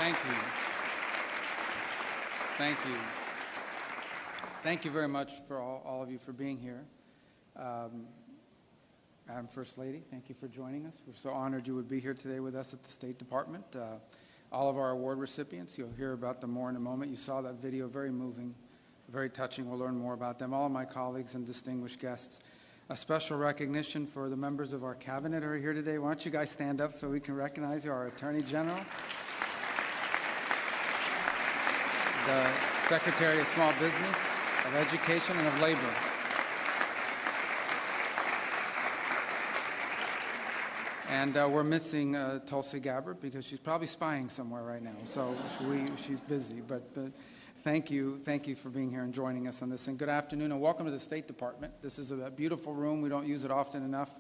Thank you. Thank you. Thank you very much for all of you for being here. Madam First Lady, thank you for joining us. We're so honored you would be here today with us at the State Department. All of our award recipients, you'll hear about them more in a moment. You saw that video, very moving, very touching. We'll learn more about them. All of my colleagues and distinguished guests. A special recognition for the members of our cabinet who are here today. Why don't you guys stand up so we can recognize you? Our Attorney General, the Secretary of Small Business, of Education, and of Labor. And we're missing Tulsi Gabbard because she's probably spying somewhere right now. So she's busy. But thank you for being here and joining us on this. And good afternoon and welcome to the State Department. This is a beautiful room. We don't use it often enough.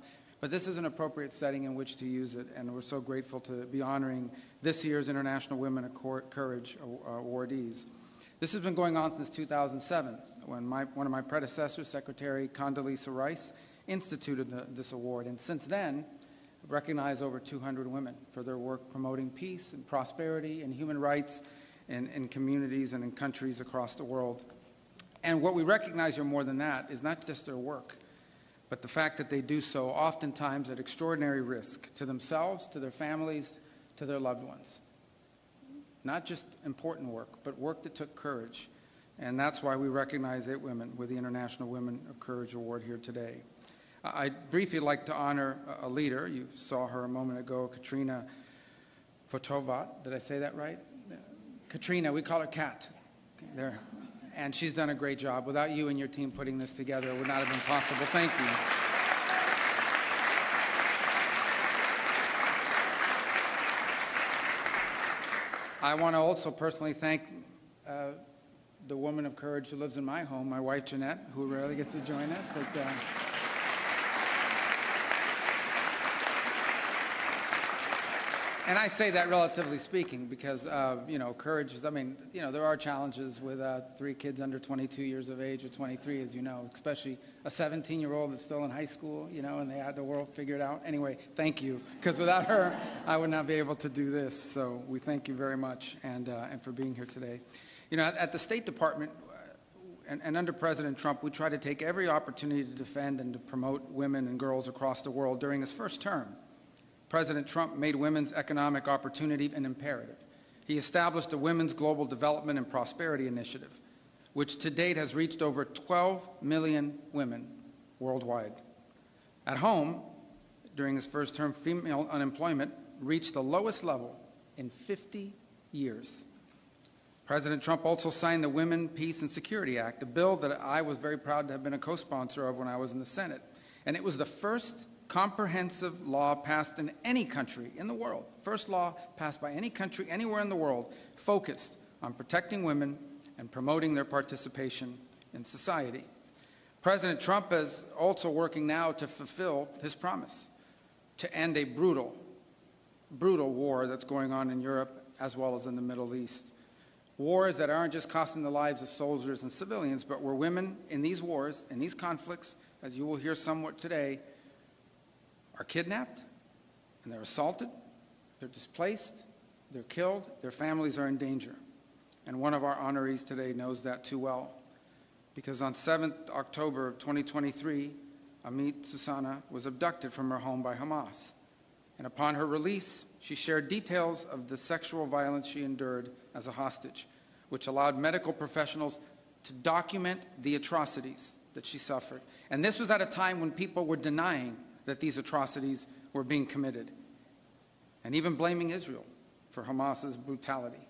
But this is an appropriate setting in which to use it. And we're so grateful to be honoring this year's International Women of Courage awardees. This has been going on since 2007 when one of my predecessors, Secretary Condoleezza Rice, instituted this award. And since then, recognize over 200 women for their work promoting peace and prosperity and human rights in communities and in countries across the world. And what we recognize here more than that is not just their work, but the fact that they do so oftentimes at extraordinary risk to themselves, to their families, to their loved ones. Not just important work, but work that took courage. And that's why we recognize 8 women with the International Women of Courage Award here today. I'd briefly like to honor a leader. You saw her a moment ago, Katrina Fotovat. Did I say that right? Katrina, we call her Kat. There. And she's done a great job. Without you and your team putting this together, it would not have been possible. Thank you. I want to also personally thank the woman of courage who lives in my home, my wife Jeanette, who rarely gets to join us. But, and I say that relatively speaking because, courage is, there are challenges with 3 kids under 22 years of age or 23, as you know, especially a 17-year-old that's still in high school, and they had the world figured out. Anyway, thank you, because without her, I would not be able to do this. So we thank you very much and for being here today. At the State Department and under President Trump, we try to take every opportunity to defend and to promote women and girls across the world. During his first term, President Trump made women's economic opportunity an imperative. He established the Women's Global Development and Prosperity Initiative, which to date has reached over 12 million women worldwide. At home, during his first term, female unemployment reached the lowest level in 50 years. President Trump also signed the Women, Peace, and Security Act, a bill that I was very proud to have been a co-sponsor of when I was in the Senate. And it was the first comprehensive law passed in any country in the world, first law passed by any country anywhere in the world, focused on protecting women and promoting their participation in society. President Trump is also working now to fulfill his promise to end a brutal war that's going on in Europe as well as in the Middle East. Wars that aren't just costing the lives of soldiers and civilians, but where women in these wars, in these conflicts, as you will hear somewhat today, are kidnapped, and they're assaulted, they're displaced, they're killed, their families are in danger. And one of our honorees today knows that too well, because on 7th October of 2023, Amit Susana was abducted from her home by Hamas. And upon her release, she shared details of the sexual violence she endured as a hostage, which allowed medical professionals to document the atrocities that she suffered. And this was at a time when people were denying that these atrocities were being committed, and even blaming Israel for Hamas's brutality.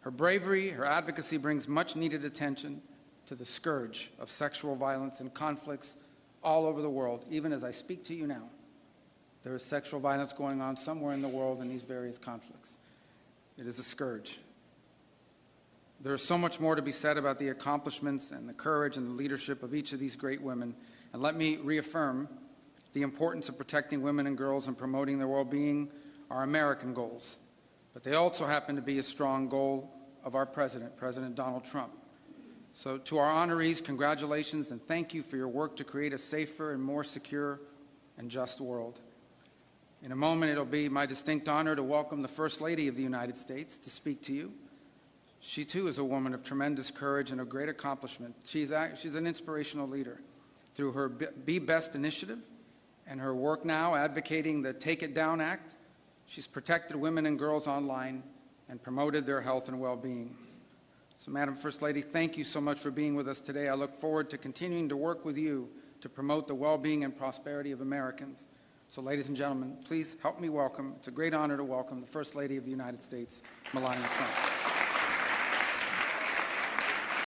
Her bravery, her advocacy brings much needed attention to the scourge of sexual violence and conflicts all over the world. Even as I speak to you now, there is sexual violence going on somewhere in the world in these various conflicts. It is a scourge. There is so much more to be said about the accomplishments and the courage and the leadership of each of these great women. And let me reaffirm the importance of protecting women and girls and promoting their well-being are American goals, but they also happen to be a strong goal of our president, President Donald Trump. So to our honorees, congratulations and thank you for your work to create a safer and more secure and just world. In a moment, it'll be my distinct honor to welcome the First Lady of the United States to speak to you. She, too, is a woman of tremendous courage and of great accomplishment. She's an inspirational leader. Through her Be Best initiative and her work now advocating the Take It Down Act, she's protected women and girls online and promoted their health and well-being. So, Madam First Lady, thank you so much for being with us today. I look forward to continuing to work with you to promote the well-being and prosperity of Americans. So, ladies and gentlemen, please help me welcome, it's a great honor to welcome the First Lady of the United States, Melania Trump.